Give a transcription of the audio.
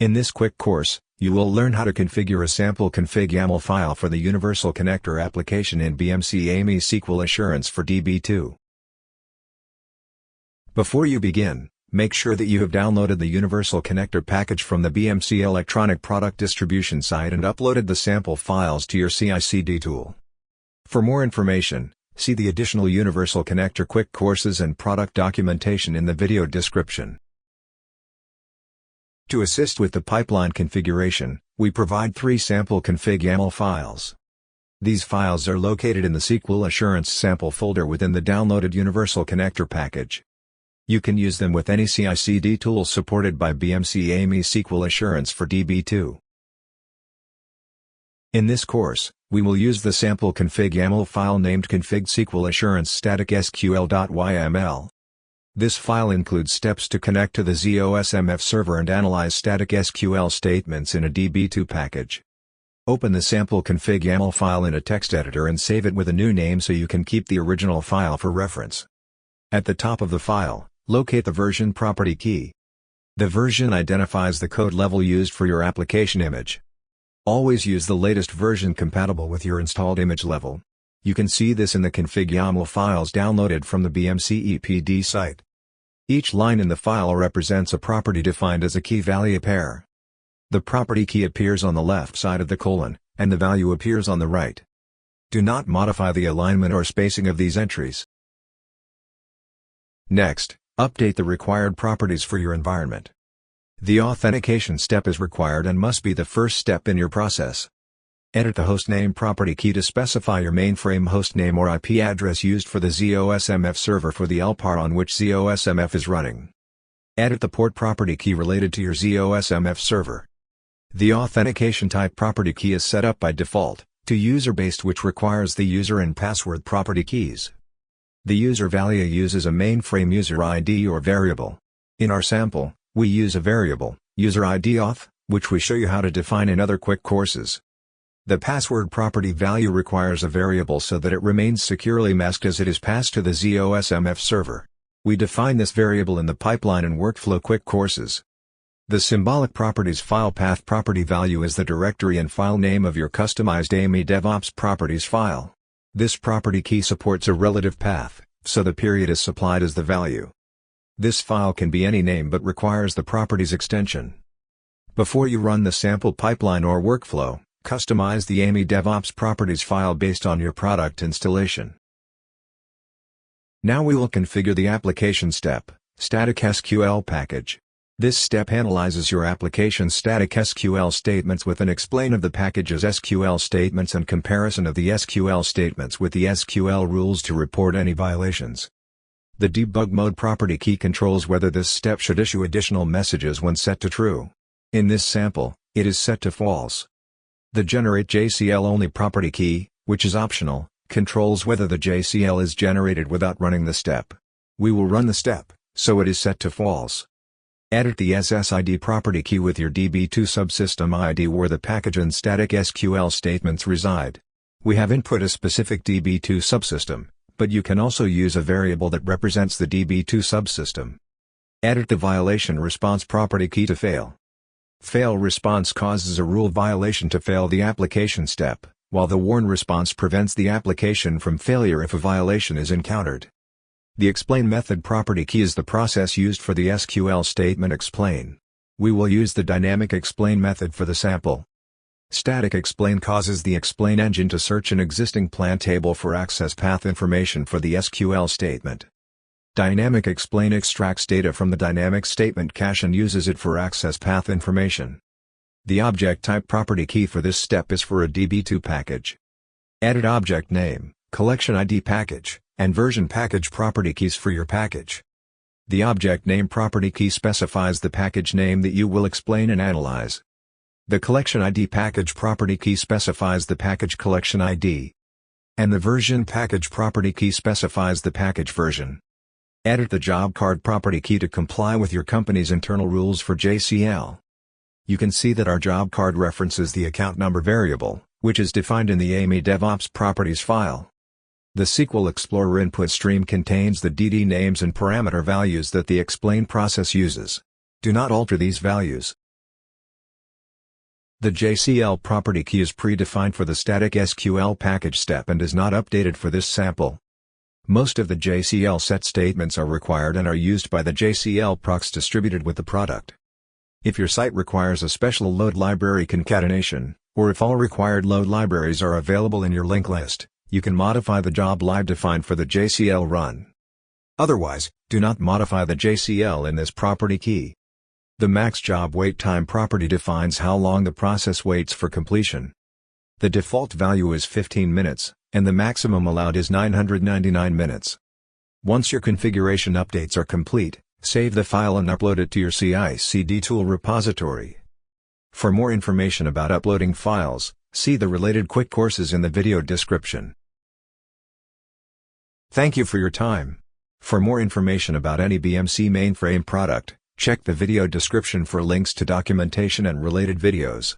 In this quick course, you will learn how to configure a sample config YAML file for the Universal Connector application in BMC AMI SQL Assurance for DB2. Before you begin, make sure that you have downloaded the Universal Connector package from the BMC electronic product distribution site and uploaded the sample files to your CI/CD tool. For more information, see the additional Universal Connector quick courses and product documentation in the video description. To assist with the pipeline configuration, we provide 3 sample config YAML files. These files are located in the SQL Assurance sample folder within the downloaded Universal Connector package. You can use them with any CI/CD tool supported by BMC AMI SQL Assurance for DB2. In this course, we will use the sample config YAML file named config SQL Assurance static SQL.yml. This file includes steps to connect to the ZOSMF server and analyze static SQL statements in a DB2 package. Open the sample config YAML file in a text editor and save it with a new name so you can keep the original file for reference. At the top of the file, locate the version property key. The version identifies the code level used for your application image. Always use the latest version compatible with your installed image level. You can see this in the config YAML files downloaded from the BMC EPD site. Each line in the file represents a property defined as a key-value pair. The property key appears on the left side of the colon, and the value appears on the right. Do not modify the alignment or spacing of these entries. Next, update the required properties for your environment. The authentication step is required and must be the first step in your process. Edit the hostname property key to specify your mainframe hostname or IP address used for the ZOSMF server for the LPAR on which ZOSMF is running. Edit the port property key related to your ZOSMF server. The authentication type property key is set up by default to user-based, which requires the user and password property keys. The user value uses a mainframe user ID or variable. In our sample, we use a variable, user ID auth, which we show you how to define in other quick courses. The password property value requires a variable so that it remains securely masked as it is passed to the ZOSMF server. We define this variable in the pipeline and workflow quick courses. The symbolic properties file path property value is the directory and file name of your customized AMI DevOps properties file. This property key supports a relative path, so the period is supplied as the value. This file can be any name but requires the properties extension. Before you run the sample pipeline or workflow, customize the AMI DevOps properties file based on your product installation. Now we will configure the application step, static SQL package. This step analyzes your application's static SQL statements with an explain of the package's SQL statements and comparison of the SQL statements with the SQL rules to report any violations. The debug mode property key controls whether this step should issue additional messages when set to true. In this sample, it is set to false. The generate JCL only property key, which is optional, controls whether the JCL is generated without running the step. We will run the step, so it is set to false. Edit the SSID property key with your DB2 subsystem ID where the package and static SQL statements reside. We have input a specific DB2 subsystem, but you can also use a variable that represents the DB2 subsystem. Edit the violation response property key to fail. Fail response causes a rule violation to fail the application step, while the warn response prevents the application from failure if a violation is encountered. The explain method property key is the process used for the SQL statement explain. We will use the dynamic explain method for the sample. Static explain causes the explain engine to search an existing plan table for access path information for the SQL statement. Dynamic explain extracts data from the dynamic statement cache and uses it for access path information. The object type property key for this step is for a DB2 package. Edit object name, collection ID package, and version package property keys for your package. The object name property key specifies the package name that you will explain and analyze. The collection ID package property key specifies the package collection ID. And the version package property key specifies the package version. Edit the job card property key to comply with your company's internal rules for JCL. You can see that our job card references the account number variable, which is defined in the AMI DevOps properties file. The SQL Explorer input stream contains the DD names and parameter values that the explain process uses. Do not alter these values. The JCL property key is predefined for the static SQL package step and is not updated for this sample. Most of the JCL set statements are required and are used by the JCL procs distributed with the product. If your site requires a special load library concatenation, or if all required load libraries are available in your link list, you can modify the job live defined for the JCL run. Otherwise, do not modify the JCL in this property key. The max job wait time property defines how long the process waits for completion. The default value is 15 minutes, and the maximum allowed is 999 minutes. Once your configuration updates are complete, save the file and upload it to your CI/CD tool repository. For more information about uploading files, see the related quick courses in the video description. Thank you for your time. For more information about any BMC mainframe product, check the video description for links to documentation and related videos.